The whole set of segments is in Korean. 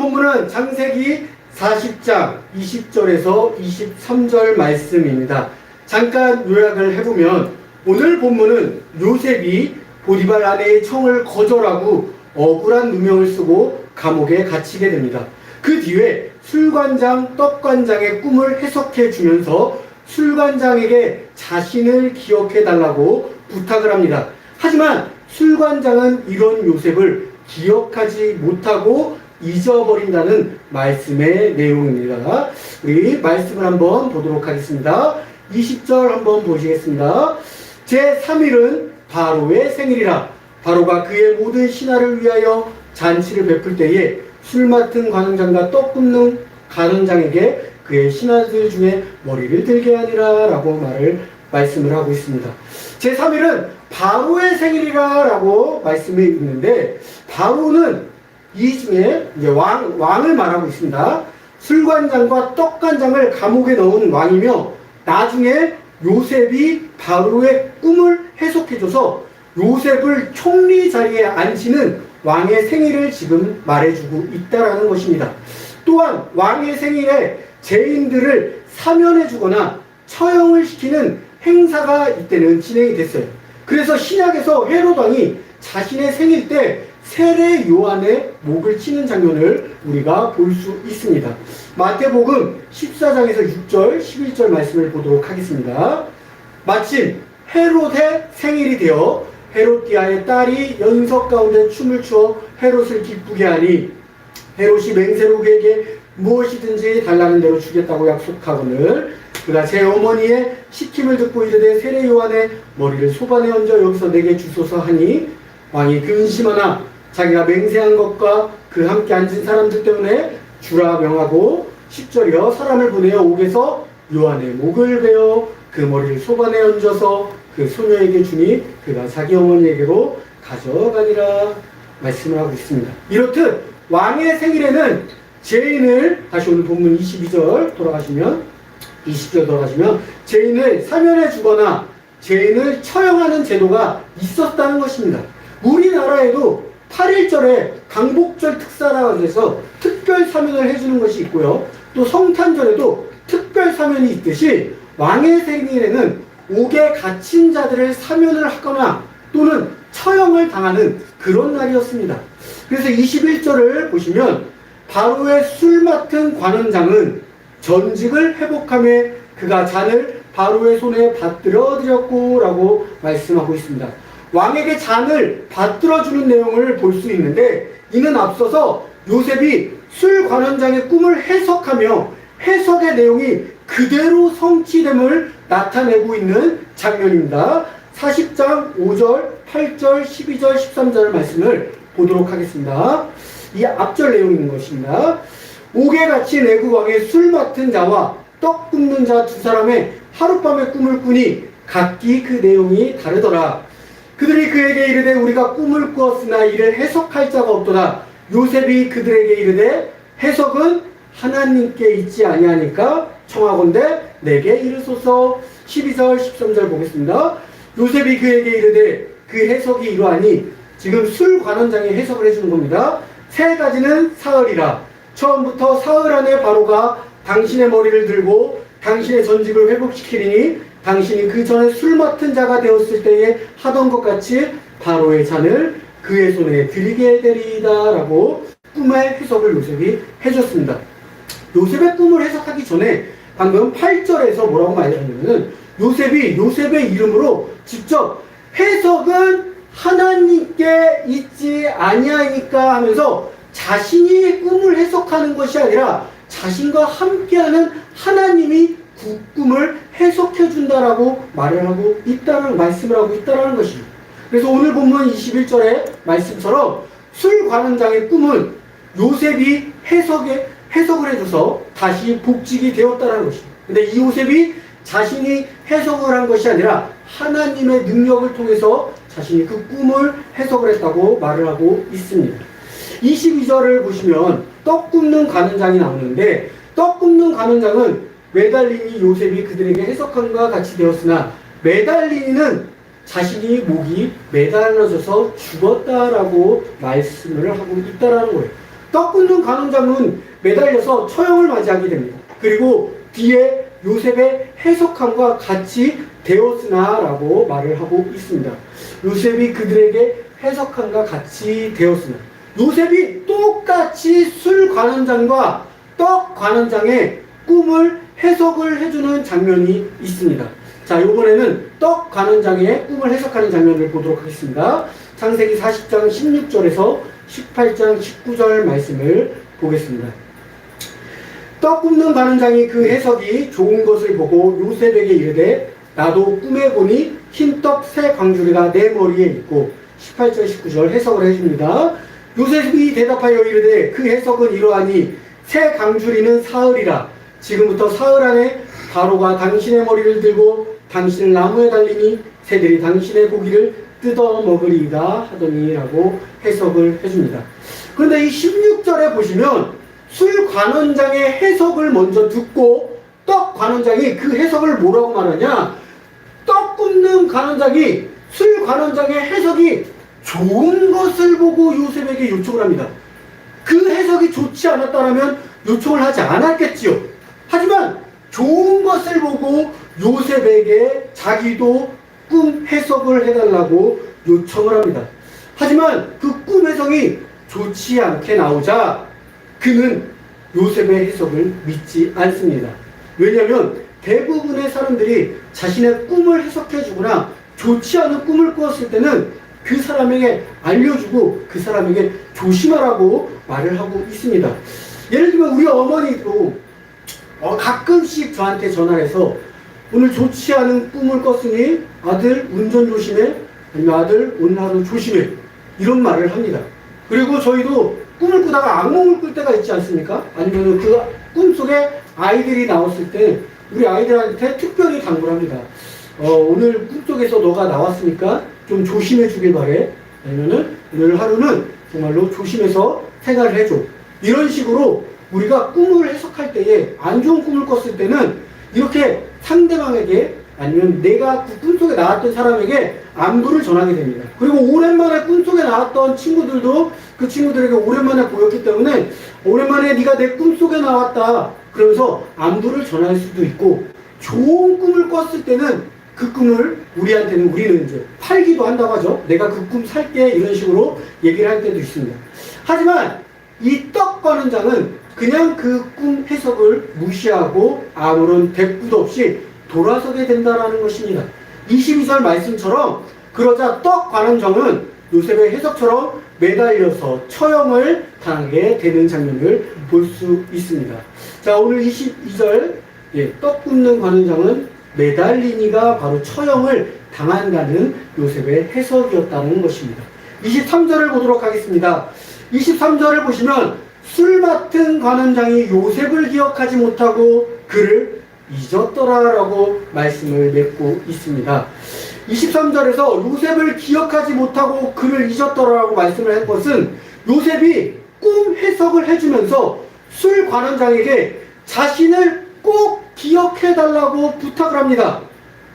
본문은 창세기 40장 20절에서 23절 말씀입니다. 잠깐 요약을 해보면 오늘 본문은 요셉이 보디발 아내의 청을 거절하고 억울한 누명을 쓰고 감옥에 갇히게 됩니다. 그 뒤에 술관장, 떡관장의 꿈을 해석해 주면서 술관장에게 자신을 기억해 달라고 부탁을 합니다. 하지만 술관장은 이런 요셉을 기억하지 못하고 잊어버린다는 말씀의 내용입니다. 우리 말씀을 한번 보도록 하겠습니다. 20절 한번 보시겠습니다. 제3일은 바로의 생일이라. 바로가 그의 모든 신하를 위하여 잔치를 베풀 때에 술 맡은 관원장과 떡 굽는 간원장에게 그의 신하들 중에 머리를 들게 하니라 라고 말씀을 하고 있습니다. 제3일은 바로의 생일이라 라고 말씀이 있는데, 바로는 이 중에 이제 왕을 말하고 있습니다. 술관장과 떡관장을 감옥에 넣은 왕이며, 나중에 요셉이 바로의 꿈을 해석해줘서 요셉을 총리 자리에 앉히는 왕의 생일을 지금 말해주고 있다라는 것입니다. 또한 왕의 생일에 죄인들을 사면해주거나 처형을 시키는 행사가 이때는 진행이 됐어요. 그래서 신약에서 헤롯 왕이 자신의 생일 때 세례 요한의 목을 치는 장면을 우리가 볼 수 있습니다. 마태복음 14장에서 6절, 11절 말씀을 보도록 하겠습니다. 마침 헤롯의 생일이 되어 헤롯디아의 딸이 연석 가운데 춤을 추어 헤롯을 기쁘게 하니 헤롯이 맹세로 그에게 무엇이든지 달라는 대로 주겠다고 약속하거늘 그가 제 어머니의 시킴을 듣고 이르되 세례 요한의 머리를 소반에 얹어 여기서 내게 주소서 하니 왕이 근심하나 자기가 맹세한 것과 그 함께 앉은 사람들 때문에 주라 명하고 10절이여 사람을 보내어 옥에서 요한의 목을 베어 그 머리를 소반에 얹어서 그 소녀에게 주니 그가 자기 어머니에게로 가져가니라 말씀을 하고 있습니다. 이렇듯 왕의 생일에는 죄인을, 다시 오늘 본문 22절 돌아가시면 20절 돌아가시면 죄인을 사면해 주거나 죄인을 처형하는 제도가 있었다는 것입니다. 우리나라에도 8.1절에 강복절 특사라고 해서 특별 사면을 해주는 것이 있고요. 또 성탄절에도 특별 사면이 있듯이 왕의 생일에는 옥에 갇힌 자들을 사면을 하거나 또는 처형을 당하는 그런 날이었습니다. 그래서 21절을 보시면 바로의 술 맡은 관원장은 전직을 회복하며 그가 잔을 바로의 손에 받들어 드렸고 라고 말씀하고 있습니다. 왕에게 잔을 받들어 주는 내용을 볼 수 있는데, 이는 앞서서 요셉이 술 관원장의 꿈을 해석하며 해석의 내용이 그대로 성취됨을 나타내고 있는 장면입니다. 40장 5절, 8절, 12절, 13절 말씀을 보도록 하겠습니다. 이 앞절 내용인 것입니다. 옥에 갇힌 애국 왕의 술 맡은 자와 떡 굽는 자 두 사람의 하룻밤의 꿈을 꾸니 각기 그 내용이 다르더라. 그들이 그에게 이르되 우리가 꿈을 꾸었으나 이를 해석할 자가 없도다. 요셉이 그들에게 이르되 해석은 하나님께 있지 아니하니까 청하건대 내게 이르소서. 12절 13절 보겠습니다. 요셉이 그에게 이르되 그 해석이 이러하니, 지금 술 관원장이 해석을 해주는 겁니다. 세 가지는 사흘이라. 처음부터 사흘 안에 바로가 당신의 머리를 들고 당신의 전직을 회복시키리니 당신이 그 전에 술 맡은 자가 되었을 때에 하던 것 같이 바로의 잔을 그의 손에 드리게 되리이다 라고 꿈의 해석을 요셉이 해줬습니다. 요셉의 꿈을 해석하기 전에 방금 8절에서 뭐라고 말했냐면 요셉이 요셉의 이름으로 직접 해석은 하나님께 있지 아니하니까 하면서 자신이 꿈을 해석하는 것이 아니라 자신과 함께하는 하나님이 그 꿈을 해석해 준다라고 말을 하고 있다는 말씀을 하고 있다는 것입니다. 그래서 오늘 본문 21절의 말씀처럼 술 관원장의 꿈은 요셉이 해석을 해줘서 다시 복직이 되었다는 것입니다. 근데 이 요셉이 자신이 해석을 한 것이 아니라 하나님의 능력을 통해서 자신이 그 꿈을 해석을 했다고 말을 하고 있습니다. 22절을 보시면 떡 굽는 관원장이 나오는데, 떡 굽는 관원장은 매달리니 요셉이 그들에게 해석함과 같이 되었으나 매달리니는 자신이 목이 매달려져서 죽었다라고 말씀을 하고 있다라는 거예요. 떡 굽는 관원장은 매달려서 처형을 맞이하게 됩니다. 그리고 뒤에 요셉의 해석함과 같이 되었으나 라고 말을 하고 있습니다. 요셉이 그들에게 해석함과 같이 되었으나, 요셉이 똑같이 술 관원장과 떡 관원장의 꿈을 해석을 해주는 장면이 있습니다. 자, 이번에는 떡 관원장의 꿈을 해석하는 장면을 보도록 하겠습니다. 창세기 40장 16절에서 18장 19절 말씀을 보겠습니다. 떡 굽는 관원장이 그 해석이 좋은 것을 보고 요셉에게 이르되 나도 꿈에 보니 흰떡 세 광주리가 내 머리에 있고, 18절 19절 해석을 해줍니다. 요셉이 대답하여 이르되 그 해석은 이러하니 새 강주리는 사흘이라. 지금부터 사흘 안에 바로가 당신의 머리를 들고 당신을 나무에 달리니 새들이 당신의 고기를 뜯어 먹으리이다 하더니 라고 해석을 해줍니다. 그런데 이 16절에 보시면 술 관원장의 해석을 먼저 듣고 떡 관원장이 그 해석을 뭐라고 말하냐, 떡 굽는 관원장이 술 관원장의 해석이 좋은 것을 보고 요셉에게 요청을 합니다. 그 해석이 좋지 않았다면 요청을 하지 않았겠지요. 하지만 좋은 것을 보고 요셉에게 자기도 꿈 해석을 해달라고 요청을 합니다. 하지만 그 꿈 해석이 좋지 않게 나오자 그는 요셉의 해석을 믿지 않습니다. 왜냐하면 대부분의 사람들이 자신의 꿈을 해석해주거나 좋지 않은 꿈을 꾸었을 때는 그 사람에게 알려주고 그 사람에게 조심하라고 말을 하고 있습니다. 예를 들면 우리 어머니도 가끔씩 저한테 전화를 해서 오늘 좋지 않은 꿈을 꿨으니 아들 운전 조심해, 아니면 아들 오늘 하루 조심해, 이런 말을 합니다. 그리고 저희도 꿈을 꾸다가 악몽을 꿀 때가 있지 않습니까? 아니면 그 꿈속에 아이들이 나왔을 때 우리 아이들한테 특별히 당부를 합니다. 오늘 꿈속에서 너가 나왔으니까 좀 조심해 주길 바래. 아니면은 오늘 하루는 정말로 조심해서 생활을 해줘. 이런 식으로 우리가 꿈을 해석할 때에 안 좋은 꿈을 꿨을 때는 이렇게 상대방에게 아니면 내가 그 꿈속에 나왔던 사람에게 안부를 전하게 됩니다. 그리고 오랜만에 꿈속에 나왔던 친구들도 그 친구들에게 오랜만에 보였기 때문에 오랜만에 네가 내 꿈속에 나왔다 그러면서 안부를 전할 수도 있고, 좋은 꿈을 꿨을 때는 그 꿈을 우리는 이제 팔기도 한다고 하죠. 내가 그 꿈 살게, 이런 식으로 얘기를 할 때도 있습니다. 하지만 이 떡 관원장은 그냥 그 꿈 해석을 무시하고 아무런 대꾸도 없이 돌아서게 된다는 것입니다. 22절 말씀처럼 그러자 떡 관원장은 요셉의 해석처럼 매달려서 처형을 당하게 되는 장면을 볼 수 있습니다. 자, 오늘 22절 떡 굽는 관원장은 매달리니가 바로 처형을 당한다는 요셉의 해석이었다는 것입니다. 23절을 보도록 하겠습니다. 23절을 보시면 술 맡은 관원장이 요셉을 기억하지 못하고 그를 잊었더라라고 말씀을 맺고 있습니다. 23절에서 요셉을 기억하지 못하고 그를 잊었더라라고 말씀을 한 것은 요셉이 꿈 해석을 해주면서 술 관원장에게 자신을 꼭 기억해달라고 부탁을 합니다.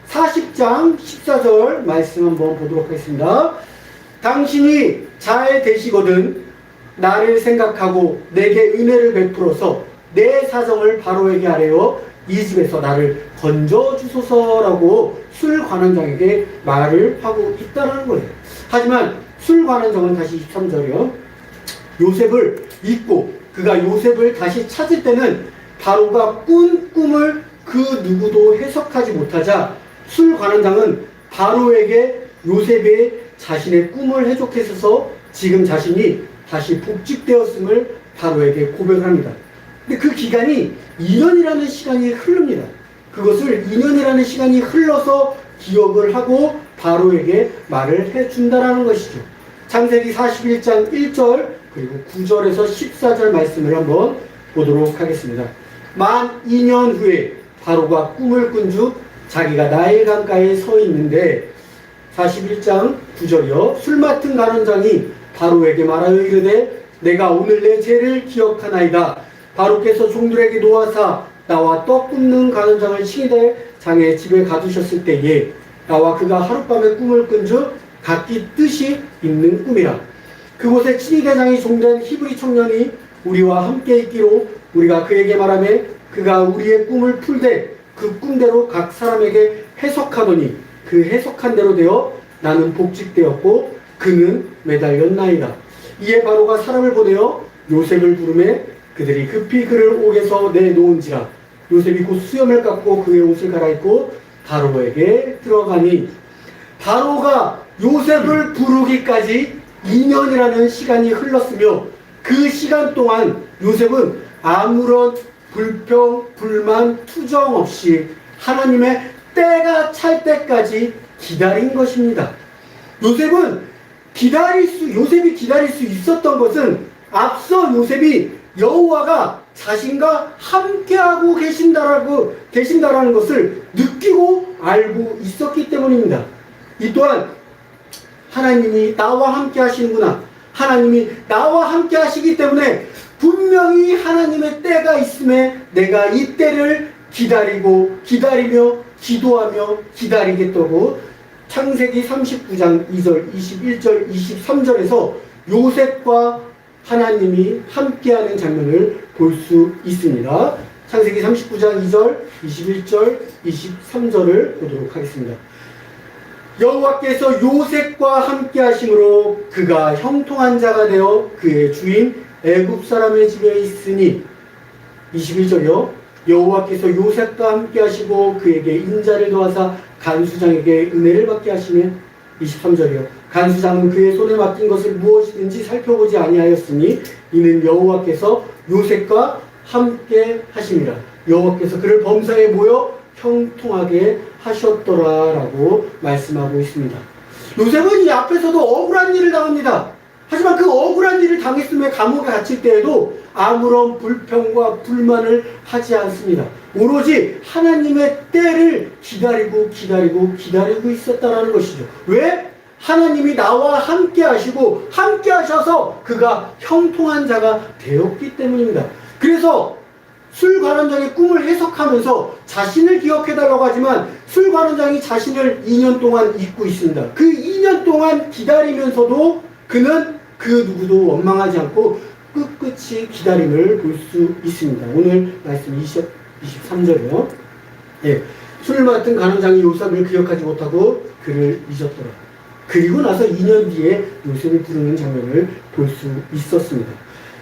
40장 14절 말씀 한번 보도록 하겠습니다. 당신이 잘 되시거든 나를 생각하고 내게 은혜를 베풀어서 내 사정을 바로에게 아뢰어 이 집에서 나를 건져주소서라고 술 관원장에게 말을 하고 있다는 거예요. 하지만 술 관원장은 다시 23절이요. 요셉을 잊고 그가 요셉을 다시 찾을 때는 바로가 꾼 꿈을 그 누구도 해석하지 못하자 술 관원장은 바로에게 요셉의 자신의 꿈을 해석해서 지금 자신이 다시 복직되었음을 바로에게 고백을 합니다. 근데 그 기간이 2년이라는 시간이 흐릅니다. 그것을 2년이라는 시간이 흘러서 기억을 하고 바로에게 말을 해준다는 것이죠. 창세기 41장 1절 그리고 9절에서 14절 말씀을 한번 보도록 하겠습니다. 만 2년 후에 바로가 꿈을 꾼 주 자기가 나일 강가에 서 있는데 41장 9절이요. 술 맡은 관원장이 바로에게 말하여 이르되 내가 오늘 내 죄를 기억하나이다. 바로께서 종들에게 놓아사 나와 떡 굽는 관원장을 칭이되 장의 집에 가두셨을 때에 나와 그가 하룻밤에 꿈을 꾼 주 각기 뜻이 있는 꿈이라. 그곳에 치리대장이 종된 히브리 청년이 우리와 함께 있기로 우리가 그에게 말하며 그가 우리의 꿈을 풀되 그 꿈대로 각 사람에게 해석하더니 그 해석한 대로 되어 나는 복직되었고 그는 매달렸나이다. 이에 바로가 사람을 보내어 요셉을 부르매 그들이 급히 그를 옥에서 내놓은지라. 요셉이 곧 수염을 깎고 그의 옷을 갈아입고 바로에게 들어가니, 바로가 요셉을 부르기까지 2년이라는 시간이 흘렀으며 그 시간 동안 요셉은 아무런 불평, 불만, 투정 없이 하나님의 때가 찰 때까지 기다린 것입니다. 요셉이 기다릴 수 있었던 것은 앞서 요셉이 여호와가 자신과 함께하고 계신다라는 것을 느끼고 알고 있었기 때문입니다. 이 또한 하나님이 나와 함께 하시는구나, 하나님이 나와 함께 하시기 때문에 분명히 하나님의 때가 있음에 내가 이 때를 기다리며 기도하며 기다리겠다고 창세기 39장 2절, 21절, 23절에서 요셉과 하나님이 함께하는 장면을 볼 수 있습니다. 창세기 39장 2절, 21절, 23절을 보도록 하겠습니다. 여호와께서 요셉과 함께 하심으로 그가 형통한 자가 되어 그의 주인 애굽 사람의 집에 있으니, 21절이요. 여호와께서 요셉과 함께 하시고 그에게 인자를 더하사 간수장에게 은혜를 받게 하시며, 23절이요. 간수장은 그의 손에 맡긴 것을 무엇이든지 살펴보지 아니하였으니 이는 여호와께서 요셉과 함께 하심이라. 여호와께서 그를 범사에 모여 형통하게 하셨더라라고 말씀하고 있습니다. 요셉은 이 앞에서도 억울한 일을 당합니다. 하지만 그 억울한 일을 당했음에 감옥에 갇힐 때에도 아무런 불평과 불만을 하지 않습니다. 오로지 하나님의 때를 기다리고 있었다라는 것이죠. 왜? 하나님이 나와 함께 하시고 함께 하셔서 그가 형통한 자가 되었기 때문입니다. 그래서 술관원장의 꿈을 해석하면서 자신을 기억해달라고 하지만 술관원장이 자신을 2년 동안 잊고 있습니다. 그 2년 동안 기다리면서도 그는 그 누구도 원망하지 않고 끝끝이 기다림을 볼 수 있습니다. 오늘 말씀 23절이요. 예, 술 맡은 관원장이 요셉을 기억하지 못하고 그를 잊었더라. 그리고 나서 2년 뒤에 요셉을 부르는 장면을 볼 수 있었습니다.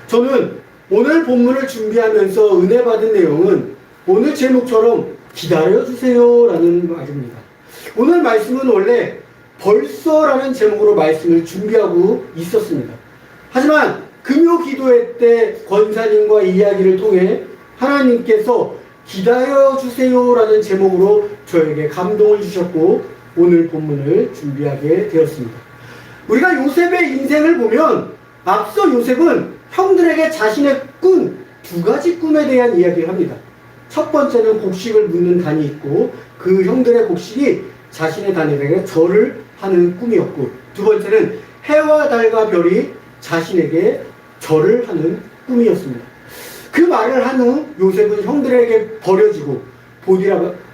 저는 오늘 본문을 준비하면서 은혜 받은 내용은 오늘 제목처럼 기다려주세요 라는 말입니다. 오늘 말씀은 원래 벌써라는 제목으로 말씀을 준비하고 있었습니다. 하지만 금요 기도회 때 권사님과 이야기를 통해 하나님께서 기다려주세요 라는 제목으로 저에게 감동을 주셨고 오늘 본문을 준비하게 되었습니다. 우리가 요셉의 인생을 보면 앞서 요셉은 형들에게 자신의 꾼 두 가지 꿈에 대한 이야기를 합니다. 첫 번째는 곡식을 묻는 단이 있고 그 형들의 곡식이 자신의 단에게 절을 하는 꿈이었고, 두 번째는 해와 달과 별이 자신에게 절을 하는 꿈이었습니다. 그 말을 한 후 요셉은 형들에게 버려지고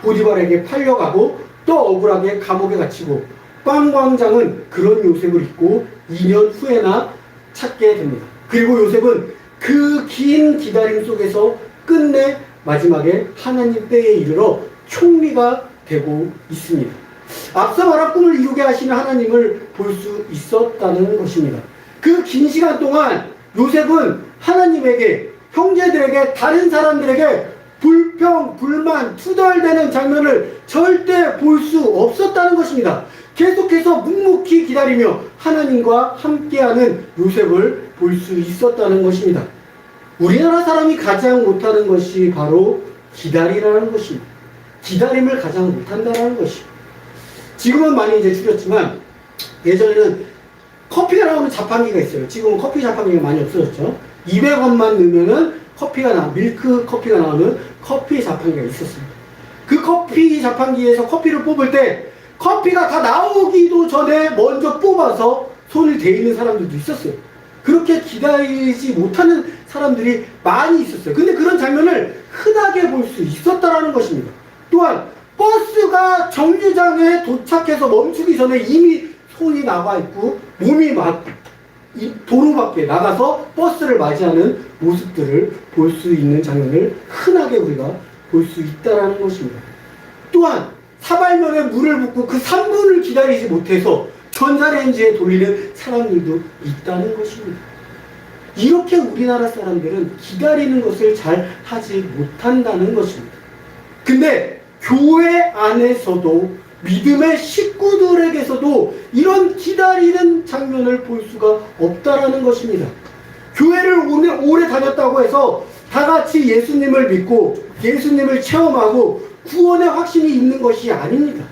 보디발에게 팔려가고 또 억울하게 감옥에 갇히고 꽝꽝장은 그런 요셉을 잊고 2년 후에나 찾게 됩니다. 그리고 요셉은 그 긴 기다림 속에서 끝내 마지막에 하나님 때에 이르러 총리가 되고 있습니다. 앞서 말한 꿈을 이루게 하시는 하나님을 볼 수 있었다는 것입니다. 그 긴 시간 동안 요셉은 하나님에게, 형제들에게, 다른 사람들에게 불평, 불만, 투덜대는 장면을 절대 볼 수 없었다는 것입니다. 계속해서 묵묵히 기다리며 하나님과 함께하는 요셉을 볼 수 있었다는 것입니다. 우리나라 사람이 가장 못하는 것이 바로 기다리라는 것입니다. 기다림을 가장 못한다는 것입니다. 지금은 많이 이제 줄였지만 예전에는 커피가 나오는 자판기가 있어요. 지금은 커피 자판기가 많이 없어졌죠. 200원만 넣으면은 밀크 커피가 나오는 커피 자판기가 있었습니다. 그 커피 자판기에서 커피를 뽑을 때 커피가 다 나오기도 전에 먼저 뽑아서 손을 대이는 사람들도 있었어요. 그렇게 기다리지 못하는 사람들이 많이 있었어요. 근데 그런 장면을 흔하게 볼 수 있었다라는 것입니다. 또한 버스가 정류장에 도착해서 멈추기 전에 이미 손이 나와 있고 몸이 막 이 도로 밖에 나가서 버스를 맞이하는 모습들을 볼 수 있는 장면을 흔하게 우리가 볼 수 있다는 것입니다. 또한 사발면에 물을 붓고 그 3분을 기다리지 못해서 전자레인지에 돌리는 사람들도 있다는 것입니다. 이렇게 우리나라 사람들은 기다리는 것을 잘 하지 못한다는 것입니다. 근데 교회 안에서도 믿음의 식구들에게서도 이런 기다리는 장면을 볼 수가 없다라는 것입니다. 교회를 오래 다녔다고 해서 다 같이 예수님을 믿고 예수님을 체험하고 구원의 확신이 있는 것이 아닙니다.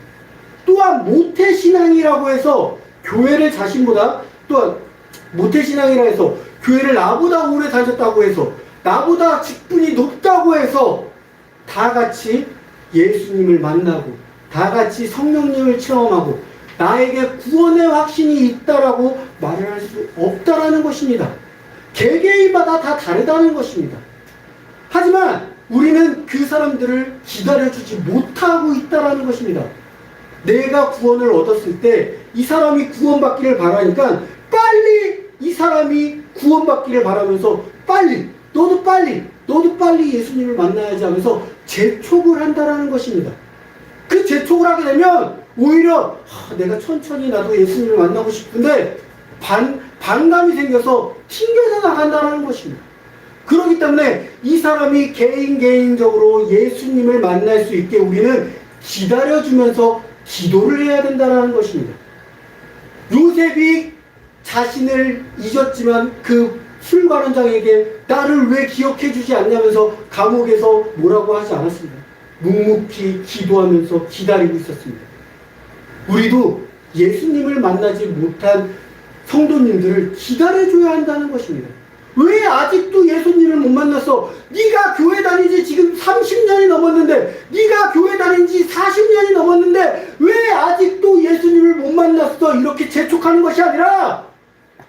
또한 모태신앙이라고 해서 교회를 자신보다, 또한 모태신앙이라 해서 교회를 나보다 오래 다녔다고 해서 나보다 직분이 높다고 해서 다 같이 예수님을 만나고 다 같이 성령님을 체험하고 나에게 구원의 확신이 있다라고 말을 할 수 없다라는 것입니다. 개개인마다 다 다르다는 것입니다. 하지만 우리는 그 사람들을 기다려주지 못하고 있다라는 것입니다. 내가 구원을 얻었을 때 이 사람이 구원받기를 바라니까 빨리 이 사람이 구원받기를 바라면서 빨리 너도 빨리 예수님을 만나야지 하면서 재촉을 한다라는 것입니다. 그 재촉을 하게 되면 오히려 내가 천천히 나도 예수님을 만나고 싶은데 반감이 생겨서 튕겨져 나간다는 것입니다. 그렇기 때문에 이 사람이 개인적으로 예수님을 만날 수 있게 우리는 기다려주면서 기도를 해야 된다는 것입니다. 요셉이 자신을 잊었지만 그 술관원장에게 나를 왜 기억해주지 않냐면서 감옥에서 뭐라고 하지 않았습니다. 묵묵히 기도하면서 기다리고 있었습니다. 우리도 예수님을 만나지 못한 성도님들을 기다려줘야 한다는 것입니다. 왜 아직도 예수님을 못 만났어? 네가 교회 다닌 지 지금 30년이 넘었는데, 네가 교회 다닌 지 40년이 넘었는데 왜 아직도 예수님을 못 만났어? 이렇게 재촉하는 것이 아니라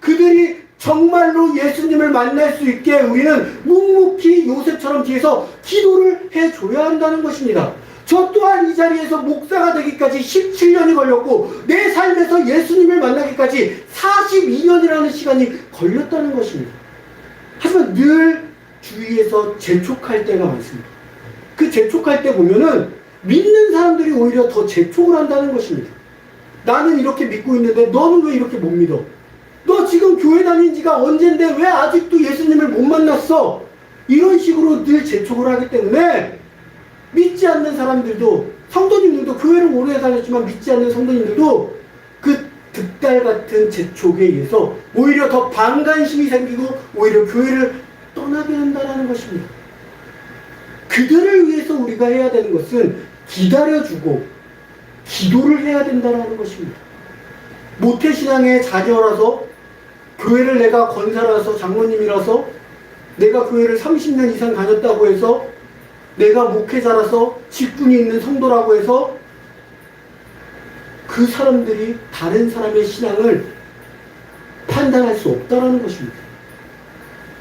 그들이 정말로 예수님을 만날 수 있게 우리는 묵묵히 요셉처럼 뒤에서 기도를 해줘야 한다는 것입니다. 저 또한 이 자리에서 목사가 되기까지 17년이 걸렸고 내 삶에서 예수님을 만나기까지 42년이라는 시간이 걸렸다는 것입니다. 하지만 늘 주위에서 재촉할 때가 많습니다. 그 재촉할 때 보면은 믿는 사람들이 오히려 더 재촉을 한다는 것입니다. 나는 이렇게 믿고 있는데 너는 왜 이렇게 못 믿어? 너 지금 교회 다닌 지가 언젠데 왜 아직도 예수님을 못 만났어? 이런 식으로 늘 재촉을 하기 때문에 믿지 않는 사람들도, 성도님들도, 교회를 오래 다녔지만 믿지 않는 성도님들도 그 득달 같은 재촉에 의해서 오히려 더 반간심이 생기고 오히려 교회를 떠나게 한다는 것입니다. 그들을 위해서 우리가 해야 되는 것은 기다려주고 기도를 해야 된다는 것입니다. 모태신앙의 자녀라서, 교회를 내가 권사라서, 장로님이라서, 내가 교회를 30년 이상 다녔다고 해서, 내가 목회자라서 직분이 있는 성도라고 해서 그 사람들이 다른 사람의 신앙을 판단할 수 없다는 것입니다.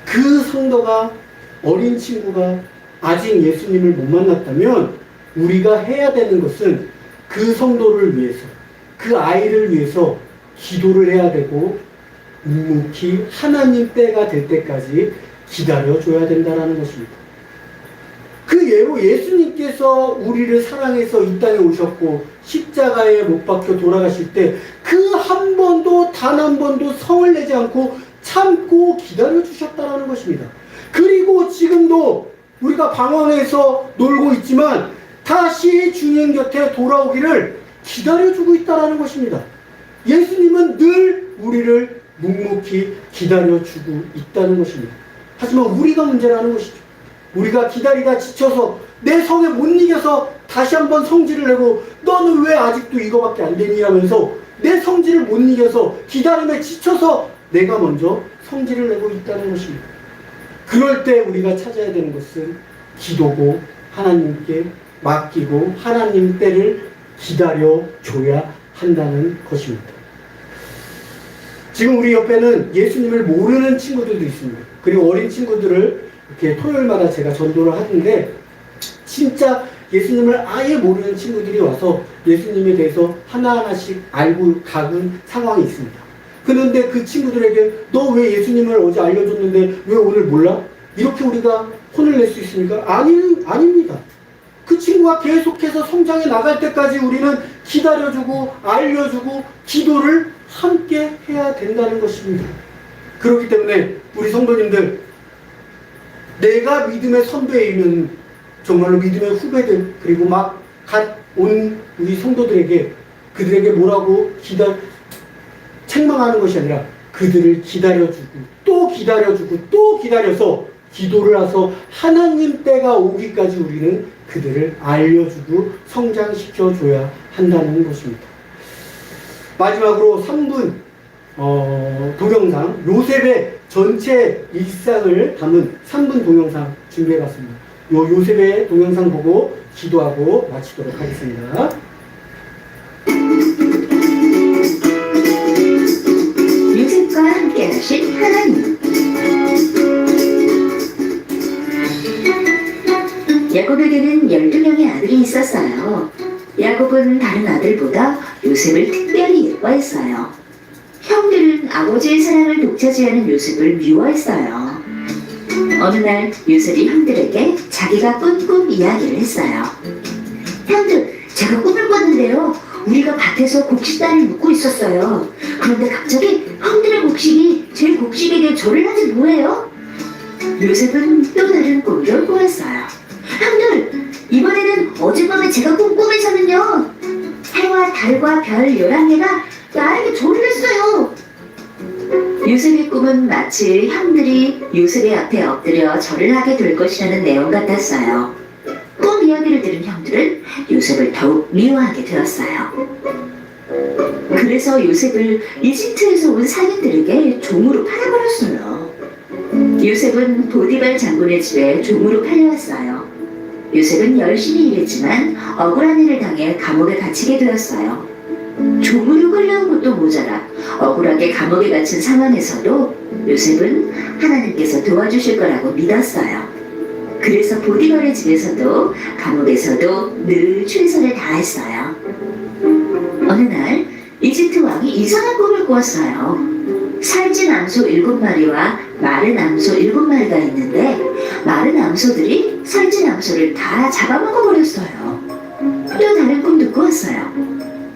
그 성도가, 어린 친구가 아직 예수님을 못 만났다면 우리가 해야 되는 것은 그 성도를 위해서, 그 아이를 위해서 기도를 해야 되고 묵묵히 하나님 때가 될 때까지 기다려줘야 된다는 것입니다. 그 예로 예수님께서 우리를 사랑해서 이 땅에 오셨고 십자가에 못 박혀 돌아가실 때 그 한 번도, 단 한 번도 성을 내지 않고 참고 기다려주셨다는 것입니다. 그리고 지금도 우리가 방황해서 놀고 있지만 다시 주님 곁에 돌아오기를 기다려주고 있다는 것입니다. 예수님은 늘 우리를 묵묵히 기다려주고 있다는 것입니다. 하지만 우리가 문제라는 것이죠. 우리가 기다리다 지쳐서 내 성에 못 이겨서 다시 한번 성질을 내고 너는 왜 아직도 이거밖에 안 되니 하면서 내 성질을 못 이겨서 기다림에 지쳐서 내가 먼저 성질을 내고 있다는 것입니다. 그럴 때 우리가 찾아야 되는 것은 기도고 하나님께 맡기고 하나님 때를 기다려줘야 한다는 것입니다. 지금 우리 옆에는 예수님을 모르는 친구들도 있습니다. 그리고 어린 친구들을 이렇게 토요일마다 제가 전도를 하는데 진짜 예수님을 아예 모르는 친구들이 와서 예수님에 대해서 하나하나씩 알고 가는 상황이 있습니다. 그런데 그 친구들에게 너 왜 예수님을 어제 알려줬는데 왜 오늘 몰라? 이렇게 우리가 혼을 낼 수 있습니까? 아닙니다. 그 친구가 계속해서 성장해 나갈 때까지 우리는 기다려주고 알려주고 기도를 함께 해야 된다는 것입니다. 그렇기 때문에 우리 성도님들, 내가 믿음의 선배이면 정말로 믿음의 후배들, 그리고 막 갓 온 우리 성도들에게 그들에게 뭐라고 책망하는 것이 아니라 그들을 기다려주고 또 기다려주고 또 기다려서 기도를 해서 하나님 때가 오기까지 우리는 그들을 알려주고 성장시켜줘야 한다는 것입니다. 마지막으로 3분 동영상, 요셉의 전체 일상을 담은 3분 동영상 준비해봤습니다. 요셉의 동영상 보고 기도하고 마치도록 하겠습니다. 요셉과 함께 하신 하나님. 야곱에게는 12명의 아들이 있었어요. 야곱은 다른 아들보다 요셉을 특별히 예뻐했어요. 형들은 아버지의 사랑을 독차지하는 요셉을 미워했어요. 어느 날 요셉이 형들에게 자기가 꾼 꿈 이야기를 했어요. 형들, 제가 꿈을 꿨는데요. 우리가 밭에서 곡식단을 묶고 있었어요. 그런데 갑자기 형들의 곡식이 제 곡식에게 절을 하지 뭐예요? 요셉은 또 다른 꿈을 꾸었어요. 형들, 이번에는 어젯밤에 제가 꾼 꿈에서는요, 해와 달과 별 11개가 나에게 절을 했어요. 요셉의 꿈은 마치 형들이 요셉의 앞에 엎드려 절을 하게 될 것이라는 내용 같았어요. 꿈 이야기를 들은 형들은 요셉을 더욱 미워하게 되었어요. 그래서 요셉을 이집트에서 온 상인들에게 종으로 팔아버렸어요. 요셉은 보디발 장군의 집에 종으로 팔려왔어요. 요셉은 열심히 일했지만 억울한 일을 당해 감옥에 갇히게 되었어요. 종으로 끌려온 것도 모자라 억울하게 감옥에 갇힌 상황에서도 요셉은 하나님께서 도와주실 거라고 믿었어요. 그래서 보디발의 집에서도 감옥에서도 늘 최선을 다했어요. 어느 날 이집트 왕이 이상한 꿈을 꾸었어요. 살찐 암소 7마리와 마른 암소 7마리가 있는데 마른 암소들이 살찐 암소를 다 잡아먹어버렸어요. 또 다른 꿈도 꾸었어요.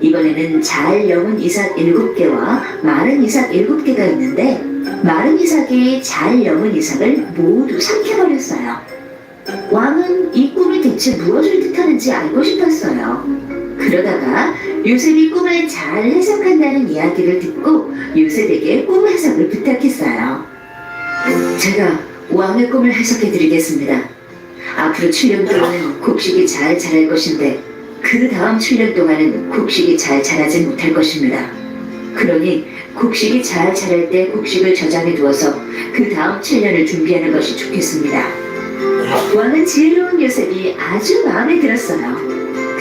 이번에는 잘 여문 이삭 7개와 마른 이삭 7개가 있는데 마른 이삭이 잘 여문 이삭을 모두 삼켜버렸어요. 왕은 이 꿈이 대체 무엇을 뜻하는지 알고 싶었어요. 그러다가 요셉이 꿈을 잘 해석한다는 이야기를 듣고 요셉에게 꿈 해석을 부탁했어요. 제가 왕의 꿈을 해석해드리겠습니다. 앞으로 7년 동안은 곡식이 잘 자랄 것인데 그 다음 7년 동안은 곡식이 잘 자라지 못할 것입니다. 그러니 곡식이 잘 자랄 때 곡식을 저장해 두어서 그 다음 7년을 준비하는 것이 좋겠습니다. 왕은 지혜로운 요셉이 아주 마음에 들었어요.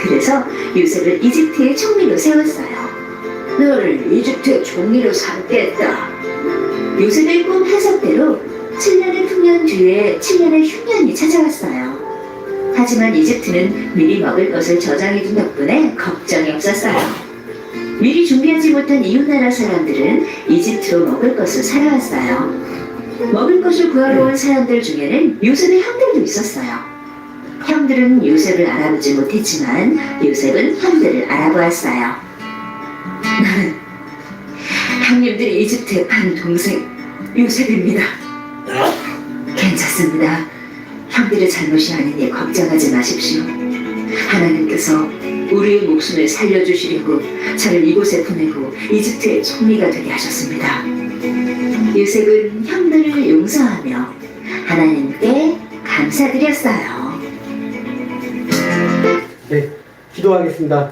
그래서 요셉을 이집트의 총리로 세웠어요. 너를 이집트의 총리로 삼겠다. 요셉의 꿈 해석대로 7년의 풍년 뒤에 7년의 흉년이 찾아왔어요. 하지만 이집트는 미리 먹을 것을 저장해둔 덕분에 걱정이 없었어요. 미리 준비하지 못한 이웃나라 사람들은 이집트로 먹을 것을 사러왔어요. 먹을 것을 구하러 온 사람들 중에는 요셉의 형들도 있었어요. 형들은 요셉을 알아보지 못했지만 요셉은 형들을 알아보았어요. 나는 형님들이 이집트에 판 동생 요셉입니다. 괜찮습니다. 형들의 잘못이 아니니 걱정하지 마십시오. 하나님께서 우리의 목숨을 살려주시려고 저를 이곳에 보내고 이집트의 총리가 되게 하셨습니다. 요셉은 형들을 용서하며 하나님께 감사드렸어요. 네, 기도하겠습니다.